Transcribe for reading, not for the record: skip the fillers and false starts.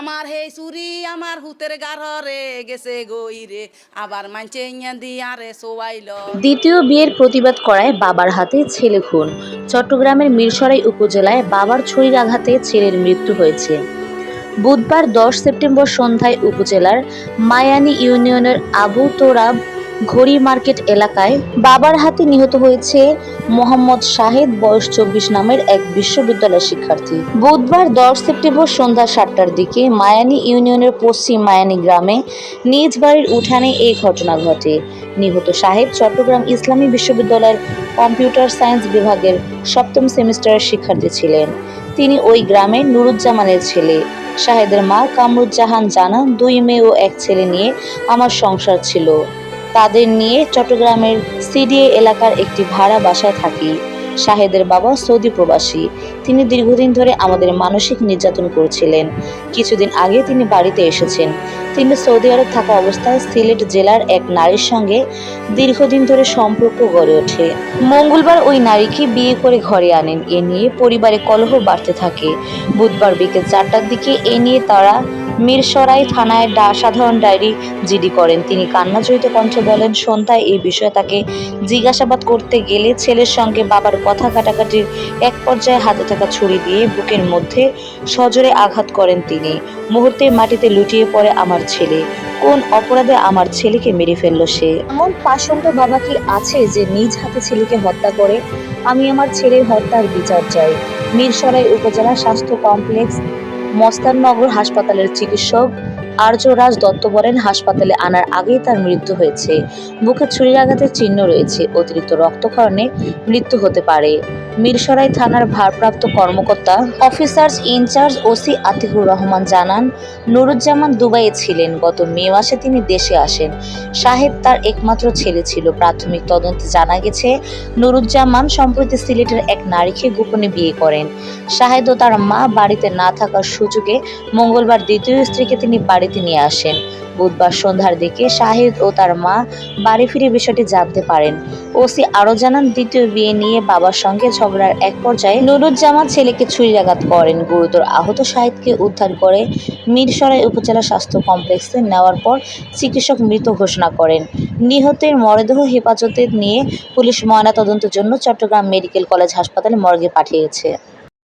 আমার হে চুরি আমার হুতের গারে গেছে গই রে আবার মানছে ইয়া দিয়া রে সোয়াইল। দ্বিতীয় বিয়ের প্রতিবাদ করায় বাবার হাতে ছেলে খুন। চট্টগ্রামের মিরসরাই উপজেলায় বাবার ছুরির আঘাতে ছেলের মৃত্যু হয়েছে। বুধবার 10 সেপ্টেম্বর সন্ধ্যায় উপজেলার মায়ানী ইউনিয়নের আবু তোরাব ঘড়ি মার্কেট এলাকায় বাবার হাতে নিহত হয়েছে মোহাম্মদ শাহেদ বয়স 24 নামের এক বিশ্ববিদ্যালয় শিক্ষার্থী। বুধবার 10 সেপ্টেম্বর সন্ধ্যা 7টার দিকে মায়ানী ইউনিয়নের পশ্চিম মায়ানী গ্রামে নিজ বাড়ির উঠানে এই ঘটনা ঘটে। নিহত শাহেদ চট্টগ্রাম ইসলামী বিশ্ববিদ্যালয়ের কম্পিউটার সায়েন্স বিভাগের 7ম সেমিস্টারের শিক্ষার্থী ছিলেন। তিনি ওই গ্রামের নুরুজ্জামানের ছেলে। শাহেদের মা কামরুজ্জাহান জানান, 2 মেয়ে ও 1 ছেলে নিয়ে আমার সংসার ছিল। তাদের নিয়ে চট্টগ্রামের সিডিএ এলাকার একটি ভাড়া বাসায় থাকি। শাহেদের বাবা সৌদি প্রবাসী। তিনি দীর্ঘদিন ধরে আমাদের মানসিক নির্যাতন করছিলেন। কিছুদিন আগে তিনি বাড়িতে এসেছেন। তিনি সৌদি আরব থাকা অবস্থায় সিলেট জেলার এক নারীর সঙ্গে দীর্ঘদিন ধরে সম্পর্ক গড়ে ওঠে। মঙ্গলবার ওই নারীকে বিয়ে করে ঘরে আনেন। এ নিয়ে পরিবারে কলহ বাড়তে থাকে। বুধবার বিকেল 4টার দিকে এ নিয়ে তারা মিরসরাই থানায় সাধারণ ডায়েরি জিডি করেন। তিনি কান্নাজড়িত কণ্ঠে বলেন, সন্ধ্যায় এই বিষয়ে তাকে জিজ্ঞাসাবাদ করতে গেলে ছেলের সঙ্গে বাবার কথা কাটাকাটির এক পর্যায়ে হাতে থাকা ছুরি দিয়ে বুকের মধ্যে সজোরে আঘাত করেন তিনি। মুহূর্তে মাটিতে লুটিয়ে পড়ে আমার ছেলে। কোন অপরাধে আমার ছেলেকে মেরে ফেললো সে? এমন পাষণ্ড বাবা কি আছে যে নিজ হাতে ছেলেকে হত্যা করে? আমি আমার ছেলের হত্যার বিচার চাই। মিরসরাই উপজেলা স্বাস্থ্য কমপ্লেক্স মস্তাননগর হাসপাতালের চিকিৎসক আর্যরাজ দত্ত বলেন, হাসপাতালে আনার আগেই তার মৃত্যু হয়েছে। বুকে ছুরির আঘাতের চিহ্ন রয়েছে। অতিরিক্ত রক্তক্ষরণে মৃত্যু হতে পারে। মিরসরাই থানার ভারপ্রাপ্ত কর্মকর্তা officers in charge OC Atikur Rahman জানান, নুরুজ্জামান দুবাইয়ে ছিলেন। গত মে মাসে তিনি দেশে আসেন। শাহেদ তার একমাত্র ছেলে ছিল। প্রাথমিক তদন্তে জানা গেছে, নুরুজ্জামান সম্প্রতি সিলেটের এক নারীকে গোপনে বিয়ে করেন। শাহেদ ও তার মা বাড়িতে না থাকার সুযোগে মঙ্গলবার দ্বিতীয় স্ত্রীকে তিনি বাড়িতে নিয়ে আসেন। বুধবার সন্ধ্যার দিকে শাহেদ ও তার মা বাড়ি ফিরে বিষয়টি জানতে পারেন। ওসি আরও জানান, দ্বিতীয় বিয়ে নিয়ে বাবার সঙ্গে ঝগড়ার এক পর্যায়ে নুরুজ্জামান ছেলেকে ছুরিকাঘাত করেন। গুরুতর আহত শাহেদকে উদ্ধার করে মিরসরাই উপজেলা স্বাস্থ্য কমপ্লেক্সে নেওয়ার পর চিকিৎসক মৃত ঘোষণা করেন। নিহতের মরদেহ হেফাজতে নিয়ে পুলিশ ময়নাতদন্তের জন্য চট্টগ্রাম মেডিকেল কলেজ হাসপাতালে মর্গে পাঠিয়েছে।